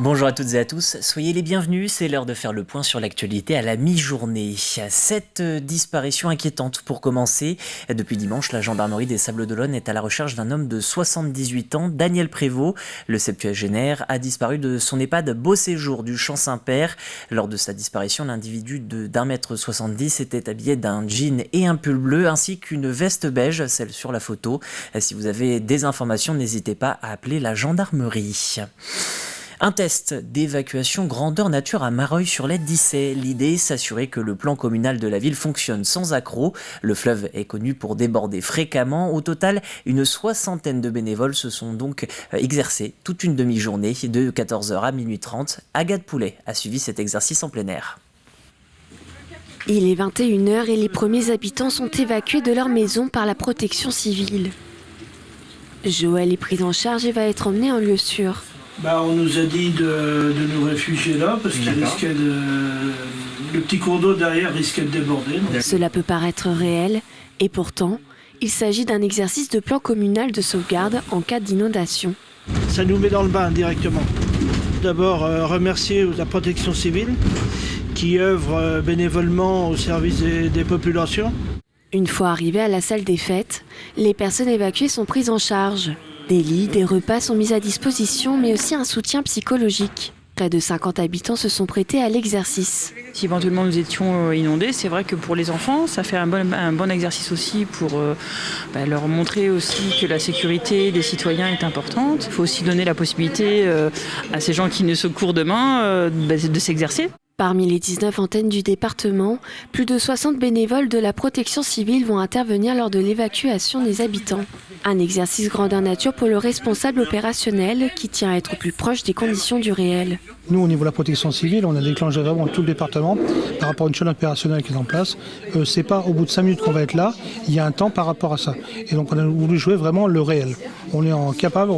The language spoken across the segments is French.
Bonjour à toutes et à tous, soyez les bienvenus, c'est l'heure de faire le point sur l'actualité à la mi-journée. Cette disparition inquiétante pour commencer. Depuis dimanche, la gendarmerie des Sables-d'Olonne est à la recherche d'un homme de 78 ans, Daniel Prévost. Le septuagénaire a disparu de son EHPAD Beau Séjour du Champ-Saint-Père. Lors de sa disparition, l'individu d'1,70 m était habillé d'un jean et un pull bleu ainsi qu'une veste beige, celle sur la photo. Si vous avez des informations, n'hésitez pas à appeler la gendarmerie. Un test d'évacuation grandeur nature à Mareuil-sur-l'Edissé. L'idée, s'assurer que le plan communal de la ville fonctionne sans accroc. Le fleuve est connu pour déborder fréquemment. Au total, une 60aine de bénévoles se sont donc exercés toute une demi-journée de 14h à minuit 30. Agathe Poulet a suivi cet exercice en plein air. Il est 21h et les premiers habitants sont évacués de leur maison par la protection civile. Joël est pris en charge et va être emmené en lieu sûr. On nous a dit de nous réfugier là parce qu'il risquait le petit cours d'eau derrière risquait de déborder. Cela peut paraître réel et pourtant, il s'agit d'un exercice de plan communal de sauvegarde en cas d'inondation. Ça nous met dans le bain directement. D'abord, remercier la protection civile qui œuvre bénévolement au service des populations. Une fois arrivés à la salle des fêtes, les personnes évacuées sont prises en charge. Des lits, des repas sont mis à disposition, mais aussi un soutien psychologique. Près de 50 habitants se sont prêtés à l'exercice. Si éventuellement nous étions inondés, c'est vrai que pour les enfants, ça fait un bon exercice aussi pour leur montrer aussi que la sécurité des citoyens est importante. Il faut aussi donner la possibilité à ces gens qui ne secourent demain de s'exercer. Parmi les 19 antennes du département, plus de 60 bénévoles de la protection civile vont intervenir lors de l'évacuation des habitants. Un exercice grandeur nature pour le responsable opérationnel qui tient à être plus proche des conditions du réel. Nous, au niveau de la protection civile, on a déclenché vraiment tout le département par rapport à une chaîne opérationnelle qui est en place. C'est pas au bout de 5 minutes qu'on va être là, il y a un temps par rapport à ça. Et donc on a voulu jouer vraiment le réel. On est capable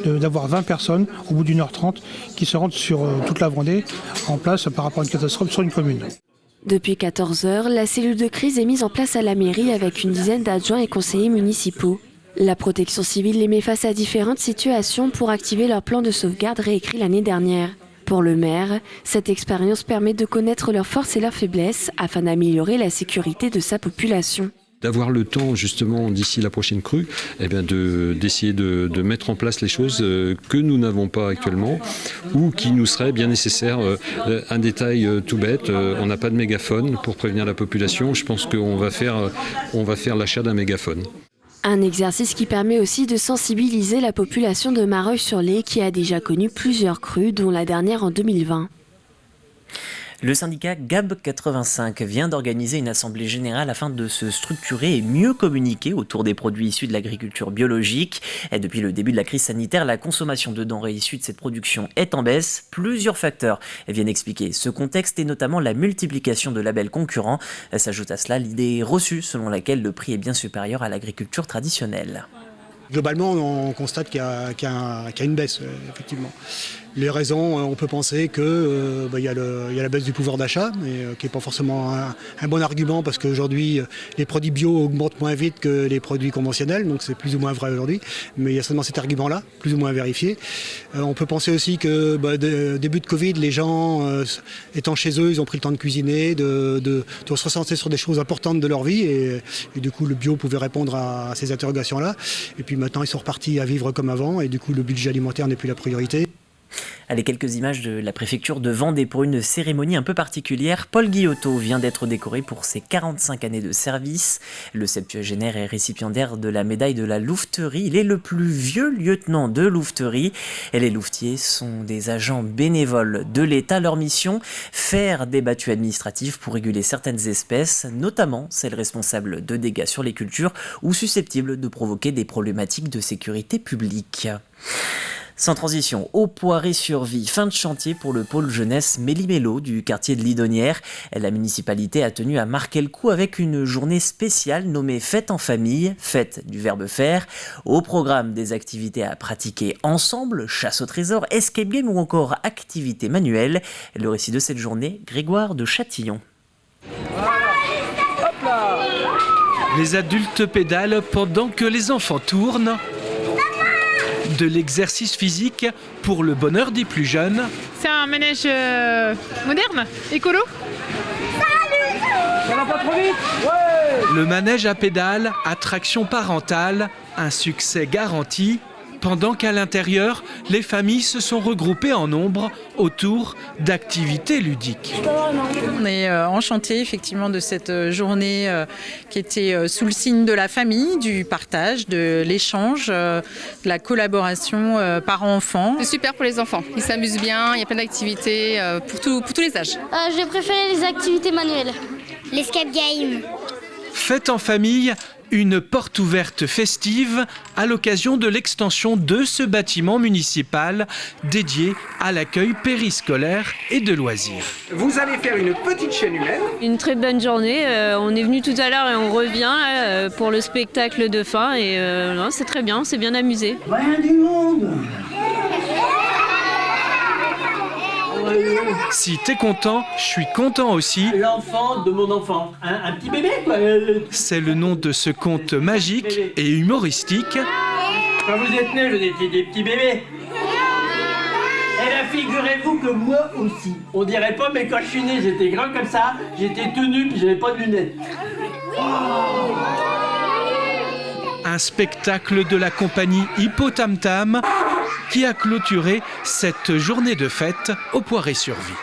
d'avoir 20 personnes au bout d'1h30 qui se rendent sur toute la Vendée en place par rapport à une catastrophe sur une commune. Depuis 14h, la cellule de crise est mise en place à la mairie avec une dizaine d'adjoints et conseillers municipaux. La protection civile les met face à différentes situations pour activer leur plan de sauvegarde réécrit l'année dernière. Pour le maire, cette expérience permet de connaître leurs forces et leurs faiblesses afin d'améliorer la sécurité de sa population. D'avoir le temps justement d'ici la prochaine crue, d'essayer de mettre en place les choses que nous n'avons pas actuellement ou qui nous seraient bien nécessaires. Un détail tout bête, on n'a pas de mégaphone pour prévenir la population. Je pense qu'on va faire l'achat d'un mégaphone. Un exercice qui permet aussi de sensibiliser la population de Mareuil-sur-l'Aie qui a déjà connu plusieurs crues, dont la dernière en 2020. Le syndicat GAB 85 vient d'organiser une assemblée générale afin de se structurer et mieux communiquer autour des produits issus de l'agriculture biologique. Et depuis le début de la crise sanitaire, la consommation de denrées issues de cette production est en baisse. Plusieurs facteurs viennent expliquer ce contexte et notamment la multiplication de labels concurrents. S'ajoute à cela l'idée reçue selon laquelle le prix est bien supérieur à l'agriculture traditionnelle. Globalement, on constate qu'il y a une baisse, effectivement. Les raisons, on peut penser qu'il y a la baisse du pouvoir d'achat, mais qui n'est pas forcément un bon argument parce qu'aujourd'hui, les produits bio augmentent moins vite que les produits conventionnels, donc c'est plus ou moins vrai aujourd'hui. Mais il y a seulement cet argument-là, plus ou moins vérifié. On peut penser aussi que début de Covid, les gens, étant chez eux, ils ont pris le temps de cuisiner, de se recentrer sur des choses importantes de leur vie et du coup, le bio pouvait répondre à ces interrogations-là. Et puis maintenant, ils sont repartis à vivre comme avant et du coup, le budget alimentaire n'est plus la priorité. Allez, quelques images de la préfecture de Vendée pour une cérémonie un peu particulière. Paul Guillotot vient d'être décoré pour ses 45 années de service. Le septuagénaire est récipiendaire de la médaille de la louveterie. Il est le plus vieux lieutenant de louveterie. Et les louvetiers sont des agents bénévoles de l'État. Leur mission, faire des battues administratives pour réguler certaines espèces, notamment celles responsables de dégâts sur les cultures ou susceptibles de provoquer des problématiques de sécurité publique. Sans transition, au Poiré-sur-Vie, fin de chantier pour le pôle jeunesse Méli-Mélo du quartier de Lidonnière. La municipalité a tenu à marquer le coup avec une journée spéciale nommée Fête en famille, fête du verbe faire. Au programme des activités à pratiquer ensemble, chasse au trésor, escape game ou encore activités manuelles. Le récit de cette journée, Grégoire de Châtillon. Les adultes pédalent pendant que les enfants tournent. De l'exercice physique pour le bonheur des plus jeunes. C'est un manège moderne, écolo. Ça va pas trop vite ? Ouais ! Le manège à pédales, attraction parentale, un succès garanti. Pendant qu'à l'intérieur, les familles se sont regroupées en nombre autour d'activités ludiques. On est enchantés effectivement de cette journée qui était sous le signe de la famille, du partage, de l'échange, de la collaboration parents-enfants. C'est super pour les enfants, ils s'amusent bien, il y a plein d'activités pour tous les âges. Je préfère les activités manuelles, l'escape game. Fête en famille, une porte ouverte festive à l'occasion de l'extension de ce bâtiment municipal dédié à l'accueil périscolaire et de loisirs. Vous allez faire une petite chaîne humaine. Une très bonne journée. On est venu tout à l'heure et on revient pour le spectacle de fin. Et c'est très bien, on s'est bien amusé. Rien du monde. Si t'es content, je suis content aussi. L'enfant de mon enfant, un petit bébé quoi. C'est le nom de ce conte magique et humoristique. Quand vous êtes nés, vous étiez des petits bébés. Et là, figurez-vous que moi aussi. On dirait pas, mais quand je suis né, j'étais grand comme ça, j'étais tout nu, puis j'avais pas de lunettes. Un spectacle de la compagnie Hippo Tam Tam qui a clôturé cette journée de fête au Poiré-sur-Vie.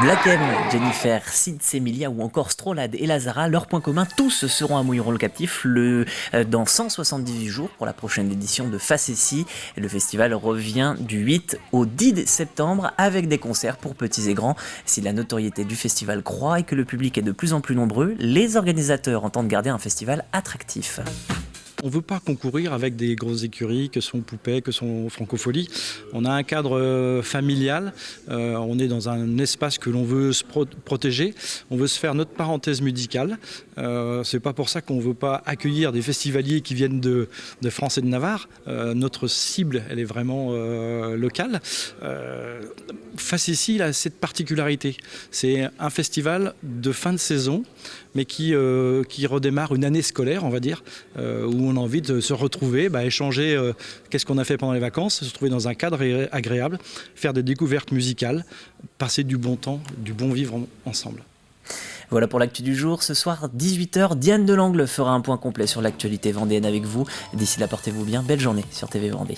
Black M, Jennifer, Sid Semilia ou encore Strolade et Lazara, leur point commun, tous seront à Mouilleron-le-Captif dans 178 jours pour la prochaine édition de Facessi. Le festival revient du 8 au 10 septembre avec des concerts pour petits et grands. Si la notoriété du festival croît et que le public est de plus en plus nombreux, les organisateurs entendent garder un festival attractif. On ne veut pas concourir avec des grosses écuries que sont Poupée, que sont Francofolie. On a un cadre familial, on est dans un espace que l'on veut se protéger, on veut se faire notre parenthèse musicale. C'est pas pour ça qu'on ne veut pas accueillir des festivaliers qui viennent de France et de Navarre. Notre cible, elle est vraiment locale. Facessi a cette particularité. C'est un festival de fin de saison, mais qui redémarre une année scolaire, on va dire, où on a envie de se retrouver, échanger qu'est-ce qu'on a fait pendant les vacances, se retrouver dans un cadre agréable, faire des découvertes musicales, passer du bon temps, du bon vivre ensemble. Voilà pour l'actu du jour. Ce soir, 18h, Diane Delangle fera un point complet sur l'actualité vendéenne avec vous. D'ici là, portez-vous bien. Belle journée sur TV Vendée.